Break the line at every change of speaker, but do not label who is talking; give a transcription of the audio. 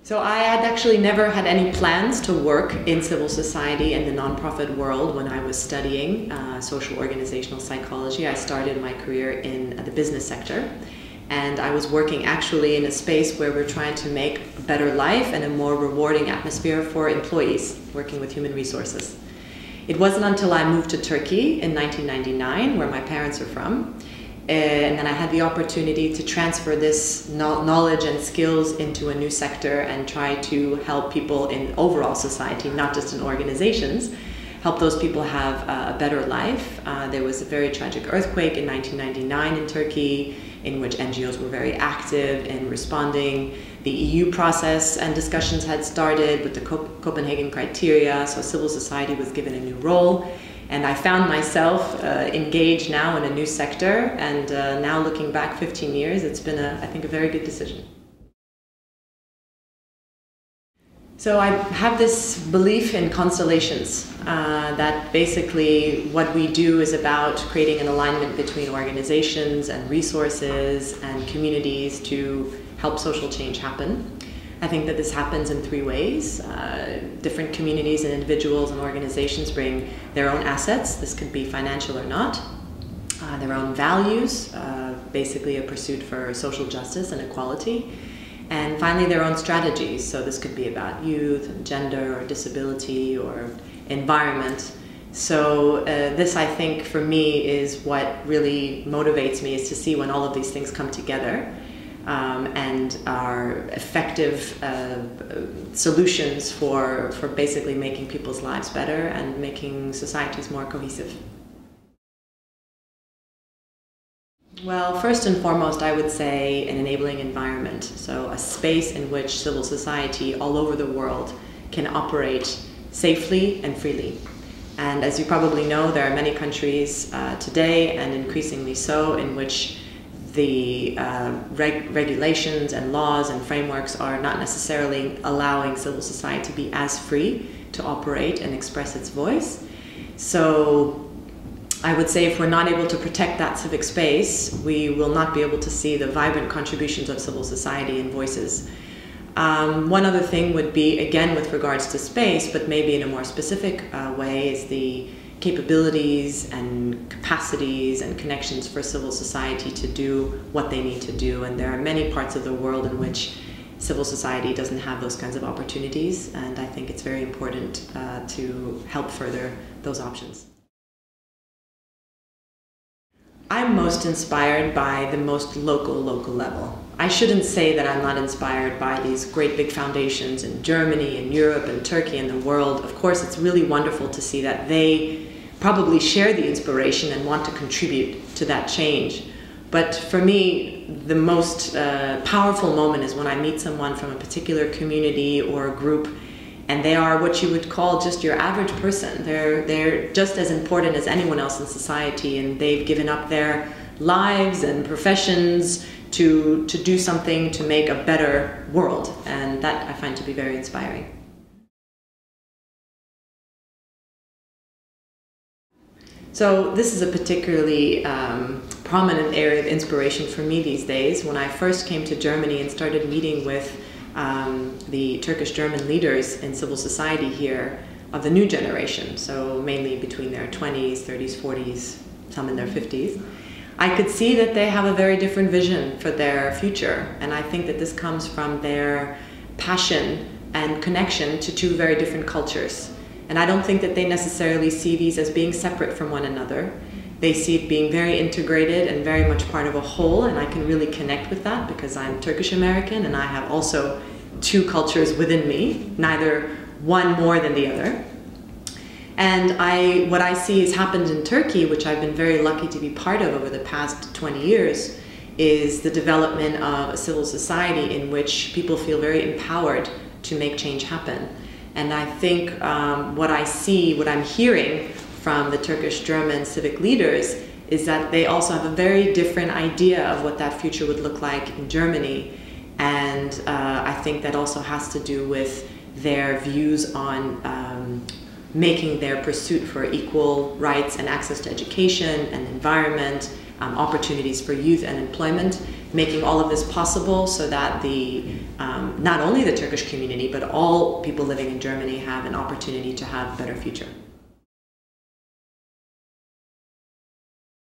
So I had actually never had any plans to work in civil society and the nonprofit world when I was studying social organizational psychology. I started my career in the business sector, and I was working actually in a space where we're trying to make a better life and a more rewarding atmosphere for employees, working with human resources. It wasn't until I moved to Turkey in 1999, where my parents are from, and then I had the opportunity to transfer this knowledge and skills into a new sector and try to help people in overall society, not just in organizations, help those people have a better life. There was a very tragic earthquake in 1999 in Turkey, in which NGOs were very active in responding. The EU process and discussions had started with the Copenhagen criteria, so civil society was given a new role. And I found myself engaged now in a new sector, and now looking back 15 years, it's been, I think, a very good decision. So I have this belief in constellations, that basically what we do is about creating an alignment between organizations and resources and communities to help social change happen. I think that this happens in three ways. Different communities and individuals and organizations bring their own assets, this could be financial or not, their own values, basically a pursuit for social justice and equality, and finally their own strategies. So this could be about youth, gender, or disability, or environment. So this, I think, for me is what really motivates me, is to see when all of these things come together. And are effective solutions for basically making people's lives better and making societies more cohesive. Well, first and foremost, I would say an enabling environment. So a space in which civil society all over the world can operate safely and freely. And as you probably know, there are many countries today, and increasingly so, in which the regulations and laws and frameworks are not necessarily allowing civil society to be as free to operate and express its voice. So I would say if we're not able to protect that civic space, we will not be able to see the vibrant contributions of civil society and voices. One other thing would be, again with regards to space, but maybe in a more specific way, is the capabilities and capacities and connections for civil society to do what they need to do. And there are many parts of the world in which civil society doesn't have those kinds of opportunities, and I think it's very important to help further those options. I'm most inspired by the most local level. I shouldn't say that I'm not inspired by these great big foundations in Germany and Europe and Turkey and the world. Of course, it's really wonderful to see that they probably share the inspiration and want to contribute to that change. But for me, the most powerful moment is when I meet someone from a particular community or a group, and they are what you would call just your average person. They're just as important as anyone else in society, and they've given up their lives and professions to do something to make a better world. And that I find to be very inspiring. So this is a particularly prominent area of inspiration for me these days. When I first came to Germany and started meeting with the Turkish German leaders in civil society here of the new generation, so mainly between their 20s, 30s, 40s, some in their 50s, I could see that they have a very different vision for their future. And I think that this comes from their passion and connection to two very different cultures. And I don't think that they necessarily see these as being separate from one another. They see it being very integrated and very much part of a whole, and I can really connect with that because I'm Turkish American and I have also two cultures within me, neither one more than the other. And what I see has happened in Turkey, which I've been very lucky to be part of over the past 20 years, is the development of a civil society in which people feel very empowered to make change happen. And I think what I see, what I'm hearing from the Turkish-German civic leaders is that they also have a very different idea of what that future would look like in Germany. And I think that also has to do with their views on making their pursuit for equal rights and access to education and environment opportunities for youth and employment, making all of this possible so that not only the Turkish community, but all people living in Germany have an opportunity to have a better future.